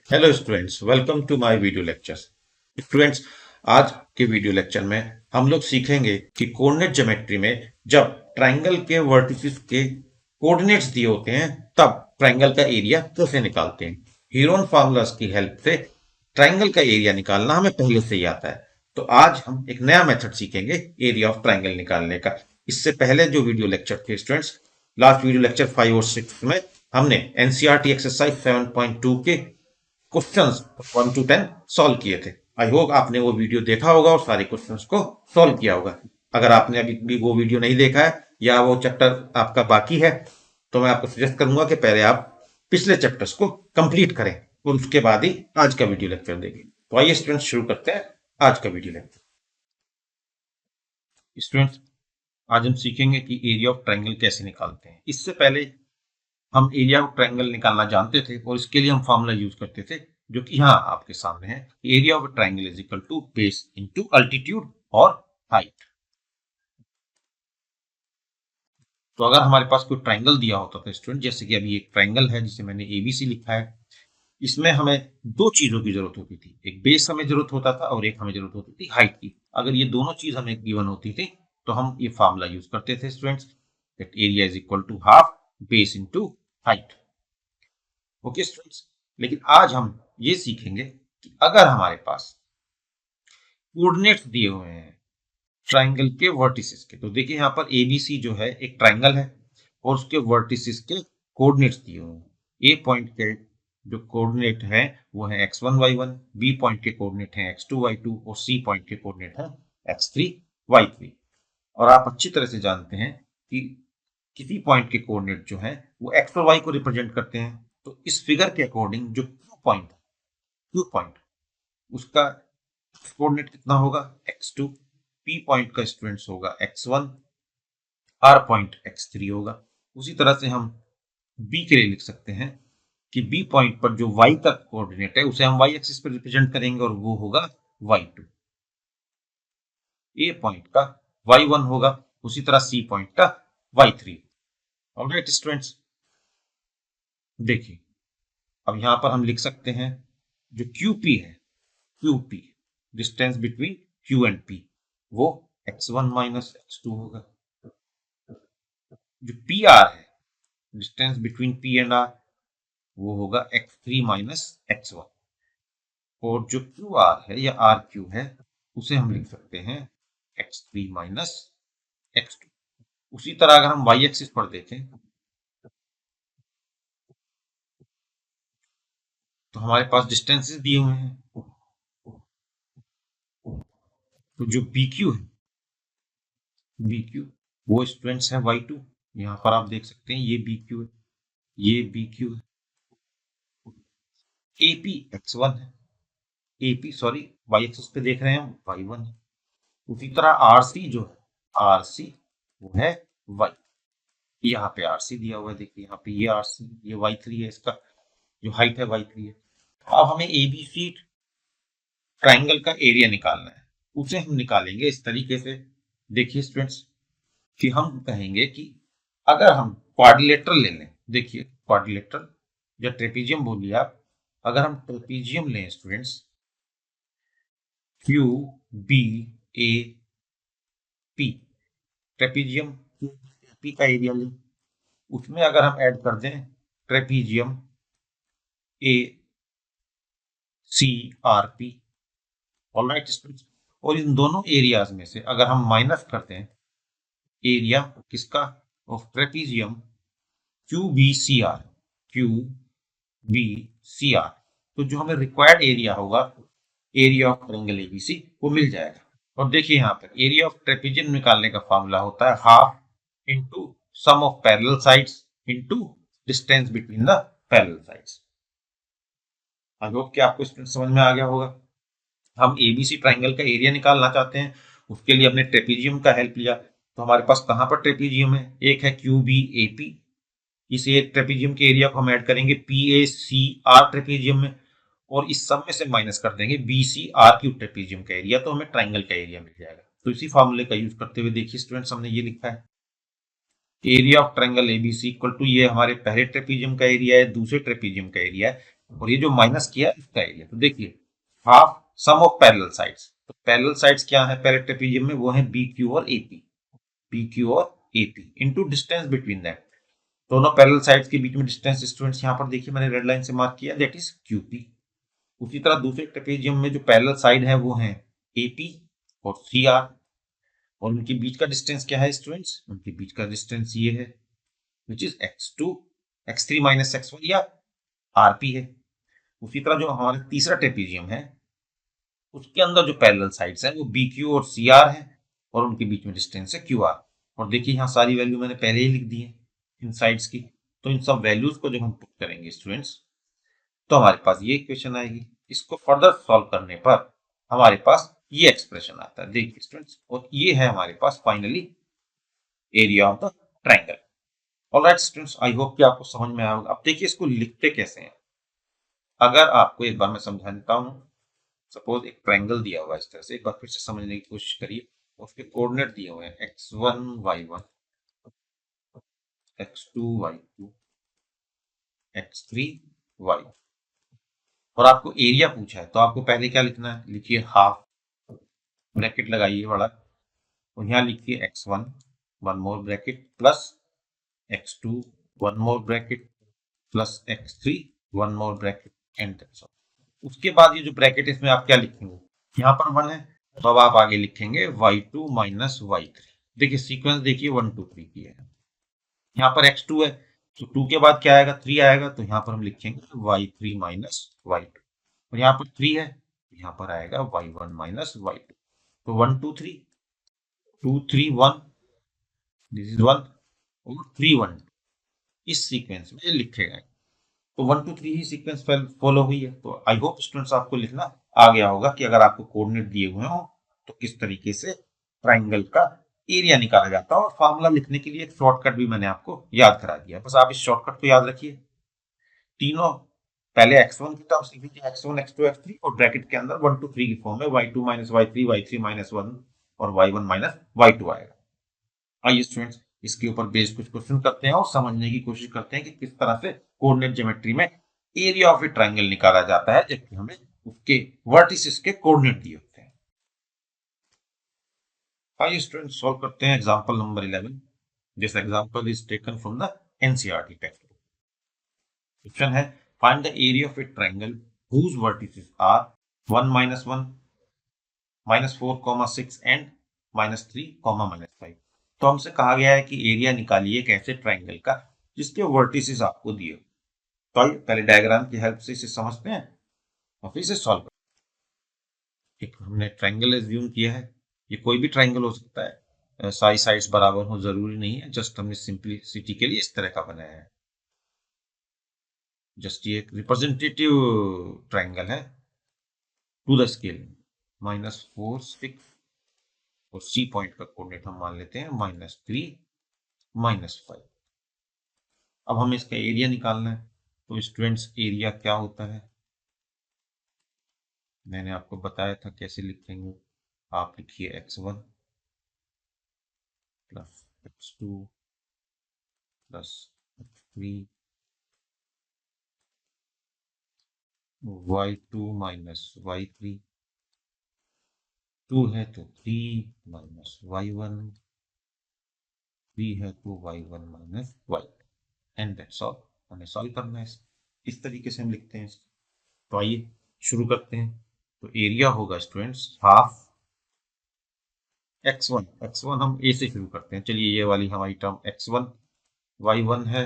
Hello students, welcome to my video lectures. Students, आज के video lecture में हम लोग सीखेंगे कि कोऑर्डिनेट ज्योमेट्री में जब ट्रायंगल के वर्टिसेस के कोऑर्डिनेट्स दिए होते हैं तब ट्रायंगल का एरिया कैसे निकालते हैं। हीरोन फार्मूलास की हेल्प से ट्रायंगल का एरिया निकालना हमें पहले से ही आता है। तो आज हम एक नया मेथड सीखेंगे एरिया ऑफ ट्रायंगल निकालने का। इससे पहले जो वीडियो लेक्चर थे स्टूडेंट्स, लास्ट वीडियो लेक्चर 5 और 6 में हमने एनसीईआरटी एक्सरसाइज 7.2 के क्वेश्चंस 1 to 10 सॉल्व किए थे। आई होप आपने वो वीडियो देखा होगा और सारे क्वेश्चंस को सॉल्व किया होगा। अगर आपने अभी भी वो वीडियो नहीं देखा है या वो चैप्टर आपका बाकी है तो मैं आपको सजेस्ट करूंगा कि पहले आप पिछले चैप्टर्स को कंप्लीट करें और उसके बाद ही आज का वीडियो लेक्चर देखें। तो आइए स्टूडेंट्स, शुरू करते हैं आज का वीडियो लेक्चर। स्टूडेंट्स, आज हम सीखेंगे कि एरिया ऑफ ट्रायंगल कैसे निकालते हैं। इससे पहले हम एरिया ऑफ ट्रायंगल निकालना जानते थे और इसके लिए हम फॉर्मूला यूज करते थे जो कि यहाँ आपके सामने है। Area of triangle is equal to base into altitude और हाइट। तो अगर हमारे पास कोई ट्रायंगल दिया होता था स्टूडेंट, जैसे कि अभी एक ट्रायंगल है जिसे मैंने एबीसी लिखा है, इसमें हमें दो चीजों की जरूरत होती थी। एक बेस हमें जरूरत होता था और एक हमें जरूरत होती थी हाइट की। अगर ये दोनों चीज हमें गिवन होती थी तो हम ये फॉर्मूला यूज करते थे students, that area is equal to half base into height. Okay students, लेकिन आज हम ये सीखेंगे कि अगर हमारे पास कोऑर्डिनेट्स दिए हुए हैं ट्रायंगल के वर्टिसेस के, तो देखिए यहाँ पर एबीसी जो है एक ट्रायंगल है और उसके वर्टिसेस के कोऑर्डिनेट्स दिए हुए हैं। ए पॉइंट के जो कोऑर्डिनेट है वो है x1 y1, बी पॉइंट के कोऑर्डिनेट है x2 y2 और सी पॉइंट के कोऑर्डिनेट है x3 y3। और आप अच्छी तरह से जानते हैं कि किसी पॉइंट के कोऑर्डिनेट जो है वो एक्स और वाई को रिप्रेजेंट करते हैं। तो इस फिगर के अकॉर्डिंग जो क्यू पॉइंट उसका कोऑर्डिनेट कितना होगा x2, पी पॉइंट का स्टूडेंट्स होगा x1, आर पॉइंट x3 होगा। उसी तरह से हम बी के लिए लिख सकते हैं कि बी पॉइंट पर जो y का कोऑर्डिनेट है उसे हम y एक्सिस पर रिप्रेजेंट करेंगे और वो होगा y2। ए पॉइंट का y1 होगा, उसी तरह सी पॉइंट का y3। ऑलराइट स्टूडेंट्स, देखिए अब यहां पर हम लिख सकते हैं जो QP है, QP distance between Q and P, वो x1 माइनस x2 होगा। जो PR है distance between P and R, वो होगा x3 माइनस x1। और जो QR है या RQ है उसे हम लिख सकते हैं x3 माइनस x2। उसी तरह अगर हम y एक्सिस पर देखें तो हमारे पास डिस्टेंसेस दिए हुए हैं। तो जो BQ है, BQ वो स्टूडेंट्स है y2। यहाँ पर आप देख सकते हैं ये BQ है, ये BQ है। AP x1 है, AP सॉरी y एक्सिस पे देख रहे हैं हम y1 है। उसी तरह RC जो है, RC वो है y। यहाँ पे RC दिया हुआ है, देखिए यहाँ पे ये RC, ये y3 है, इसका जो हाइट है y3 है। अब हमें ABC ट्राइंगल का एरिया निकालना है, उसे हम निकालेंगे इस तरीके से। देखिए स्टूडेंट्स कि हम कहेंगे कि अगर हम क्वाड्रिलेटरल ले लें, देखिए क्वाड्रिलेटरल या ट्रेपीजियम बोलिए आप, अगर हम ट्रेपीजियम लें students, Q B A P, trapezium P का एरिया लें, उसमें अगर हम ऐड कर दें trapezium A C R P. Alright students, और इन दोनों एरियाज में से अगर हम माइनस करते हैं एरिया किसका, of trapezium Q B C R, Q B C R, तो जो हमें रिक्वायर्ड एरिया होगा एरिया ऑफ ट्रायंगल एबीसी वो मिल जाएगा। और देखिए यहाँ पर एरिया ऑफ ट्रेपीजियम निकालने का फॉर्मूला होता है half into sum of parallel sides into distance between the parallel sides. I hope कि आपको स्टूडेंट समझ में आ गया होगा। हम एबीसी ट्राइंगल का एरिया निकालना चाहते हैं, उसके लिए हमने ट्रेपीजियम का हेल्प लिया। तो हमारे पास कहाँ पर ट्रेपीजियम है, एक है क्यू बी ए पी, इस एक ट्रेपीजियम के एरिया को हम ऐड करेंगे P A C R trapezium में, और इस सब में से माइनस कर देंगे B C R Q trapezium का एरिया, तो हमें ट्राइंगल का एरिया मिल जाएगा। तो इसी फॉर्मूले का यूज करते हुए देखिए स्टूडेंट्स हमने ये लिखा है area of triangle ABC equal to, ये हमारे पहले ट्रेपीजियम का एरिया है, दूसरे ट्रेपीजियम का एरिया है, और ये जो माइनस किया है इसका एरिया। तो देखिए half sum of parallel sides, तो पैरेलल साइड्स क्या है पहले ट्रेपीजियम में, वो है बी क्यू और एपी, बी क्यू और AP into distance between that. दोनों पैरेलल साइड्स के बीच में डिस्टेंस स्टूडेंट्स यहाँ पर देखिए मैंने रेड लाइन से मार्क किया, दैट इज क्यूपी। उसी तरह दूसरे ट्रेपीजियम में जो पैरेलल साइड है वो है एपी और सी आर, और उनके बीच का डिस्टेंस क्या है स्टूडेंट्स, उनके बीच का डिस्टेंस ये है which is x2 x3 minus x1 या आरपी है। उसी तरह जो हमारा तीसरा ट्रेपीजियम है उसके अंदर जो पैरेलल साइड्स हैं वो बी क्यू और सी आर है, और उनके बीच में डिस्टेंस है क्यू आर। और देखिए यहाँ सारी वैल्यू मैंने पहले ही लिख दी है इन साइड्स की। तो इन सब वैल्यूज को जब हम पुट करेंगे स्टूडेंट्स तो हमारे पास ये इक्वेशन आएगी। इसको फर्दर सॉल्व करने पर हमारे पास ये एक्सप्रेशन आता है, देखिए स्टूडेंट्स, और ये है हमारे पास finally area of the triangle. Alright students, I hope कि आपको समझ में आया होगा। अब देखिए इसको लिखते कैसे हैं, अगर आपको एक बार मैं समझा देता हूँ। सपोज एक ट्रायंगल दिया हुआ है इस तरह से, एक बार फिर से समझने की कोशिश करिए। उसके कोऑर्डिनेट दिए हुए हैं x1 y1 x2 y2 x3 y, और आपको एरिया पूछा है तो आपको पहले क्या लिखना है, लिखिए हाफ, ब्रैकेट लगाइए बड़ा, और यहाँ लिखिए x1 one more bracket plus x2 one more bracket plus x3 one more bracket and that's all. उसके बाद ये जो ब्रैकेट इसमें आप क्या लिखेंगे, यहाँ पर 1 है तो अब आप आगे लिखेंगे y2 माइनस y3। देखिए सीक्वेंस देखिए 1 2 3 की है। यहाँ पर x2 है तो 2 के बाद क्या आएगा, 3 आएगा, तो यहाँ पर हम लिखेंगे y3 माइनस y2, और यहाँ पर 3 है तो यहाँ पर आएगा y1 माइनस y2। तो 1 2 3 2 3 1, दिस इज 1 और 3 1, इस सीक्वेंस में लिखे गए। तो 1 2 3 ही सीक्वेंस फॉलो हुई है। तो आई होप स्टूडेंट्स आपको लिखना आ गया होगा कि अगर आपको कोऑर्डिनेट दिए हुए हो तो किस तरीके से ट्राइंगल का एरिया निकाला जाता है। और फॉर्मूला लिखने के लिए एक शॉर्टकट भी मैंने आपको याद करा दिया, बस आप इस शॉर्टकट को याद रखिए। तीनों पहले x1 की टर्म्स लिख लीजिए, x1 x2 x3, और ब्रैकेट के अंदर 1 2 3 की फॉर्म में y2 minus y3 y3 minus 1 और y1 माइनस y2 आएगा। आइए स्टूडेंट्स इसके ऊपर बेस्ड कुछ क्वेश्चन करते हैं और समझने की कोशिश करते हैं कि किस तरह से कोऑर्डिनेट ज्योमेट्री में एरिया ऑफ ए ट्रायंगल निकाला जाता है जबकि हमें उसके वर्टिसेस के कोऑर्डिनेट दिए होते हैं। आइए स्टूडेंट्स सॉल्व करते हैं example number 11। This example is taken from the NCERT textbook. Question है find the area of a triangle whose vertices are 1 minus 1 minus 4 6 and minus 3 minus 5। तो हमसे कहा गया है कि एरिया निकालिए एक ऐसे ट्राइंगल का जिसके वर्टिसेस आपको दिए। तो आइए पहले डायग्राम की हेल्प से इसे समझते हैं और फिर इसे सॉल्व करते हैं। एक हमने ट्राइंगल एज्यूम किया है, ये कोई भी ट्राइंगल हो सकता है, सारी साइड्स बराबर हो जरूरी नहीं है, जस्ट हमने सिंपलिसिटी के लिए इस तरह का बनाया है। जस्ट ये एक रिप्रेजेंटेटिव ट्राइंगल है टू द स्केल -4 6, और सी पॉइंट का कोऑर्डिनेट हम मान लेते हैं -3 -5। अब हमें इसका एरिया निकालना है। तो स्टूडेंट्स एरिया क्या होता है मैंने आपको बताया था कैसे लिखेंगे। आप लिखिए x1 plus x2 plus x3 y2 minus y3, 2 है तो 3 माइनस y1, 3 है तो y1 minus y, and that's all. हमें सॉल्व करना है इस तरीके से हम लिखते हैं। तो आइए शुरू करते हैं। तो एरिया होगा स्टूडेंट्स हाफ x1 हम a से शुरू करते हैं। चलिए ये वाली हमारी टर्म x1 y1 है,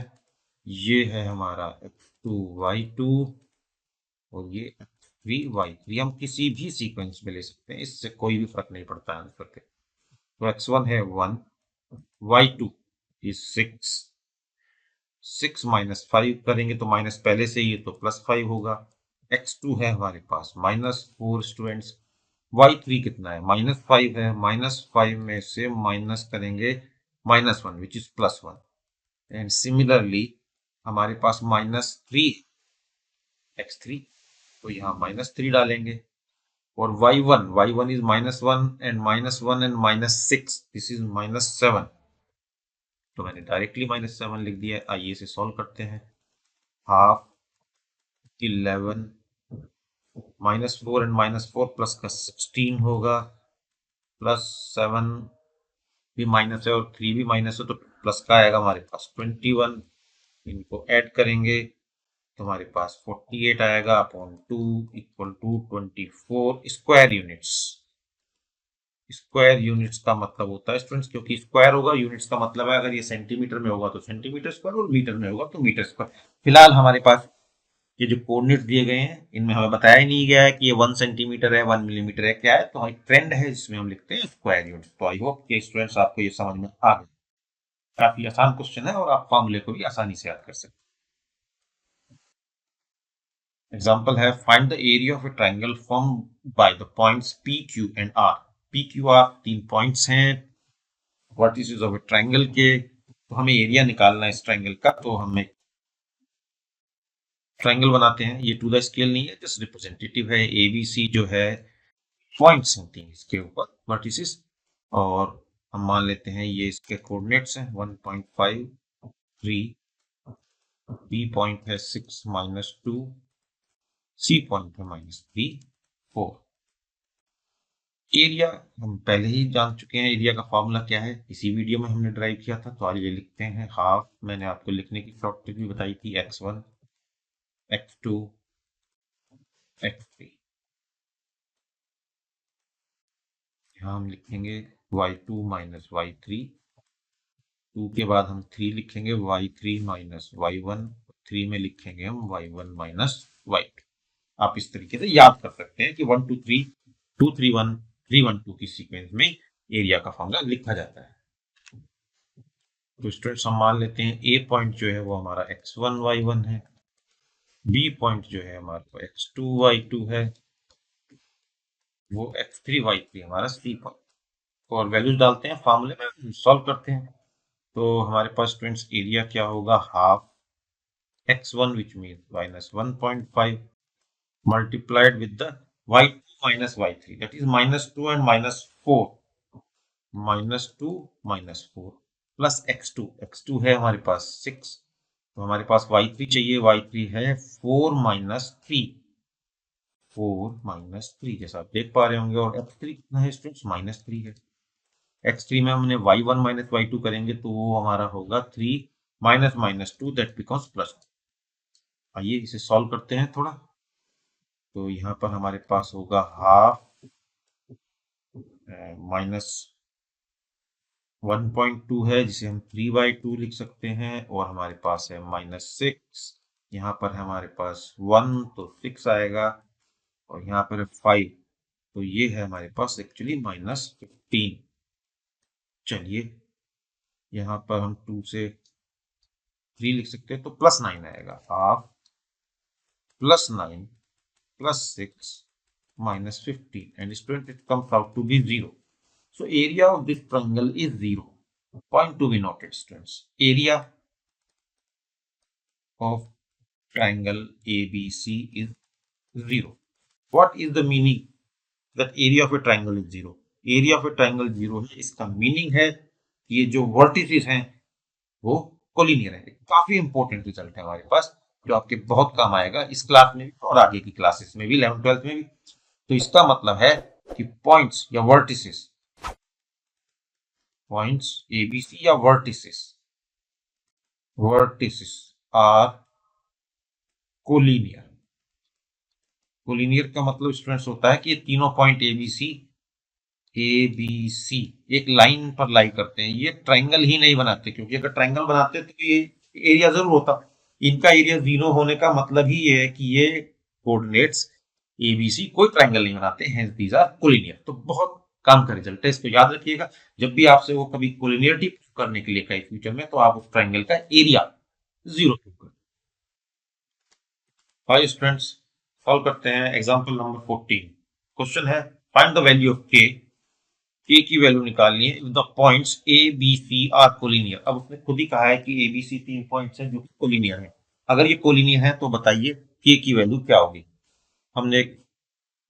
ये है हमारा x2 y2, और ये x3 y3। हम किसी भी सीक्वेंस में ले सकते हैं, इससे कोई भी फर्क नहीं पड़ता आंसर पे। तो x1 है 1, y2 इज 6, 6 माइनस 5 करेंगे तो माइनस पहले से ही है तो +5 होगा। x2 है हमारे पास -4 स्टूडेंट्स, y3 कितना है -5 है, -5 में से माइनस करेंगे -1 विच इज +1, एंड सिमिलरली हमारे पास -3 x3, तो यहाँ -3 डालेंगे। और y1 is -1 and -1 and -6, this is -7, तो मैंने डायरेक्टली -7 लिख दिया। आइए इसे सॉल्व करते हैं। हाफ 11 -4 एंड -4 प्लस का 16 होगा, प्लस 7 भी माइनस है और 3 भी माइनस है, तो प्लस का आएगा हमारे पास 21। इनको ऐड करेंगे तो हमारे पास 48 आएगा upon 2 equal to 24 square units. Square units का मतलब होता है स्टूडेंट्स, क्योंकि स्क्वायर होगा, यूनिट्स का मतलब है अगर ये सेंटीमीटर में होगा तो सेंटीमीटर स्क्वायर और मीटर में होगा तो मीटर स्क्वायर। फिलहाल हमारे पास ये जो कोऑर्डिनेट्स दिए गए हैं इनमें हमें बताया ही नहीं गया है कि ये 1 सेंटीमीटर है, 1 मिलीमीटर है, क्या है। तो एक ट्रेंड है जिसमें हम लिखते हैं स्क्वायर यूनिट। तो आई होप कि स्टूडेंट्स आपको ये समझ में आ गया। काफी आसान क्वेश्चन है और आप फॉर्मूले को भी आसानी से याद कर सकते हैं। एग्जाम्पल है, find the area of a triangle form by the points P Q and R. P Q R 3 points हैं वर्टिसेस ऑफ ए ट्राइंगल के। तो हमें एरिया निकालना है इस ट्राइंगल का। तो हमें ट्राइंगल बनाते हैं, ये टू द स्केल नहीं है, जस्ट रिप्रेजेंटेटिव है। ए बी सी जो है पॉइंट्स हैं 3 इसके ऊपर वर्टिसेस, और हम मान लेते हैं ये इसके कोऑर्डिनेट्स हैं 1.5 3, बी पॉइंट है 6 -2, सी पॉइंट है -3 4। एरिया हम पहले ही जान चुके हैं, एरिया का फॉर्मूला क्या है, इसी वीडियो में हमने ड्राइव किया था। तो आइए लिखते हैं हाफ, मैंने आपको लिखने की शॉर्टकट भी बताई थी, x1 x2 x3। यहाँ हम लिखेंगे y2 - y3, 2 के बाद हम 3 लिखेंगे y3 - y1, 3 में लिखेंगे हम y1 - y2। आप इस तरीके से याद कर सकते हैं कि 1 2 3 2 3 1 3 1 2 की सीक्वेंस में एरिया का फॉर्मूला लिखा जाता है। तो स्टूडेंट्स हम मान लेते हैं ए पॉइंट जो है वो हमारा x1 y1 है, बी पॉइंट जो है हमारा x2 y2 है, वो x3 y3 हमारा सी पॉइंट। और वैल्यूज डालते हैं फॉर्मूले में, सॉल्व करते हैं। तो हमारे पास स्टूडेंट्स एरिया क्या होगा, half x1 which means -1.5 multiplied with the y2 - y3 that is -2 and -4, -2 -4 plus x2, x2 है हमारे पास 6। तो हमारे पास y3 चाहिए, y3 है 4 -3, 4 -3 जैसा आप देख पा रहे होंगे। और x3 कितना है स्टूडेंट्स, -3 है। x3 में हमने y1 - y2 करेंगे तो वो हमारा होगा 3 -2 दैट बिकम्स प्लस। आइए इसे सॉल्व करते हैं थोड़ा। तो यहाँ पर हमारे पास होगा हाफ -1.2 है जिसे हम 3/2 लिख सकते हैं, और हमारे पास है -6। यहाँ पर हमारे पास 1 तो 6 आएगा, और यहाँ पर 5, तो ये है हमारे पास एक्चुअली -15। चलिए यहाँ पर हम 2 से 3 लिख सकते हैं तो +9 आएगा। Half +9 +6 -15 and student it comes out to be 0. So area of this triangle is 0. Point to be noted students. Area of triangle ABC is 0. What is the meaning that area of a triangle is 0? Area of a triangle 0 है, इसका meaning है कि ये जो vertices हैं वो collinear है। काफी इंपॉर्टेंट रिजल्ट है हमारे पास, जो आपके बहुत काम आएगा इस क्लास में भी और आगे की क्लासेस में भी, 11th 12th में भी। तो इसका मतलब है कि पॉइंट्स या वर्टिसेस, पॉइंट्स एबीसी या वर्टिसेस आर कोलिनियर। कोलिनियर का मतलब स्टूडेंट्स होता है कि ये तीनों पॉइंट ए बी सी एक लाइन पर लाई करते हैं। ये ट्राइंगल ही नहीं बनाते, क्योंकि अगर ट्राइंगल बनाते तो ये एरिया जरूर होता। इनका एरिया 0 होने का मतलब ही ये है कि ये कोऑर्डिनेट्स एबीसी कोई ट्राइंगल नहीं बनाते हैं, दीज आर कोलिनियर। तो बहुत काम का रिजल्ट है, इसको याद रखिएगा। जब भी आपसे वो कभी कोलिनियरिटी करने के लिए कहे फ्यूचर में, तो आप उस ट्राइंगल का एरिया 0 करें। हाय स्टूडेंट्स, सॉल्व करते हैं एग्जांपल नंबर 14। क्वेश्चन है, find the value of k की वैल्यू निकालनी है the points A B C are collinear. अब उसने खुद ही कहा है कि ए बी सी 3 पॉइंट्स हैं जो कोलिनियर है। अगर ये कोलिनियर है तो बताइए के की वैल्यू क्या होगी। हमने एक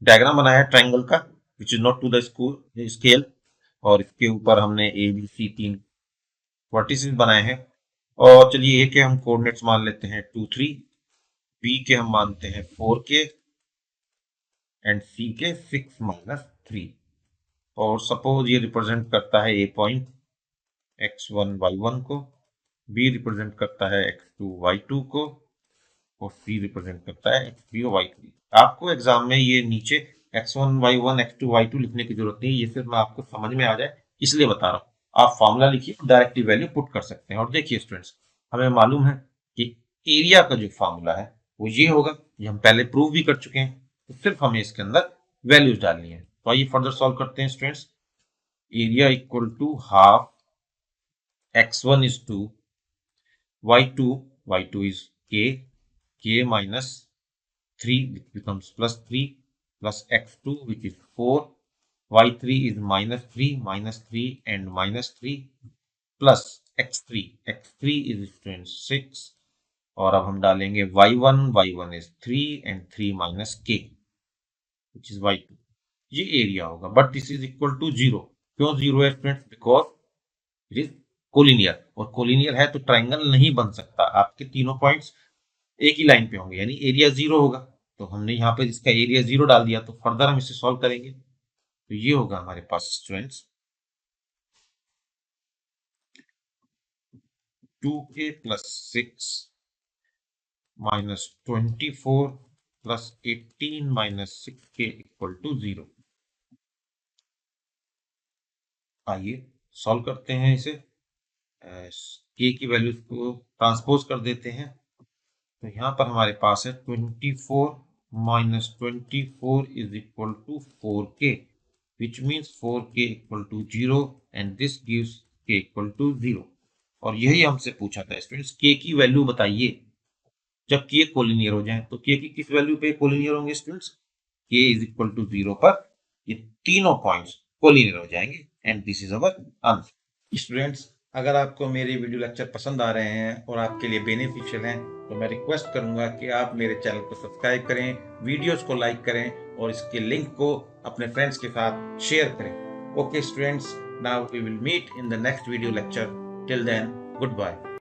डायग्राम बनाया है ट्राइंगल का, which is not to the scale, और इसके ऊपर हमने ए बी सी 3 वर्टिसेस बनाए हैं। और चलिए ए के हम कोऑर्डिनेट्स मान लेते हैं 2 3, बी के हम मानते हैं 4 के एंड सी के 6 - 3। और सपोज ये रिप्रेजेंट करता है ए पॉइंट x1 y1 को, बी रिप्रेजेंट करता है x2 y2 को, और सी रिप्रेजेंट करता है x3 और y3। आपको एग्जाम में ये नीचे x1 y1 x2 y2 लिखने की जरूरत नहीं है, ये सिर्फ मैं आपको समझ में आ जाए इसलिए बता रहा हूँ। आप फॉर्मूला लिखिए, डायरेक्टली वैल्यू पुट कर सकते हैं। और देखिए स्टूडेंट्स, हमें मालूम है कि एरिया का जो फॉर्मूला है वो ये होगा, ये हम पहले प्रूव भी कर चुके हैं, तो सिर्फ हमें इसके अंदर वैल्यूज डालनी है। तो आइए फर्दर सॉल्व करते हैं students. Area equal to half x1 is 2, y2 is k minus 3 which becomes plus 3 plus x2 which is 4, y3 is -3 and -3 plus x3 is student 6। और अब हम डालेंगे y1 is 3 and 3 minus k which is y2। ये area होगा, but this is equal to 0। क्यों 0 है students? Because it is collinear, और collinear है तो ट्राइंगल नहीं बन सकता। आपके तीनों पॉइंट्स एक ही लाइन पे होंगे, यानी एरिया 0 होगा। तो हमने यहाँ पे इसका एरिया 0 डाल दिया, तो फर्दर हम इसे सॉल्व करेंगे। तो ये होगा हमारे पास स्टूडेंट्स 2k + 6 - 24 + 18 - 6k = 0। आइए सॉल्व करते हैं इसे। k की वैल्यूज को ट्रांसपोज कर देते हैं। तो यहाँ पर हमारे पास है 24 - 24 = 4k, which means 4k = 0 and this gives k = 0। और यही हमसे पूछा था स्टूडेंट्स, k की वैल्यू बताइए जबकि ये कोलिनियर हो जाए। तो k की किस वैल्यू पे कोलिनियर होंगे स्टूडेंट्स? k = 0 पर ये तीनों पॉइंट्स कोलिनियर हो जाएंगे and this is our answer. Students, अगर आपको मेरे वीडियो लेक्चर पसंद आ रहे हैं और आपके लिए बेनिफिशियल हैं, तो मैं रिक्वेस्ट करूंगा कि आप मेरे चैनल को सब्सक्राइब करें, वीडियोस को लाइक करें और इसके लिंक को अपने फ्रेंड्स के साथ शेयर करें। Okay students, now we will meet in the next video lecture. Till then, good bye.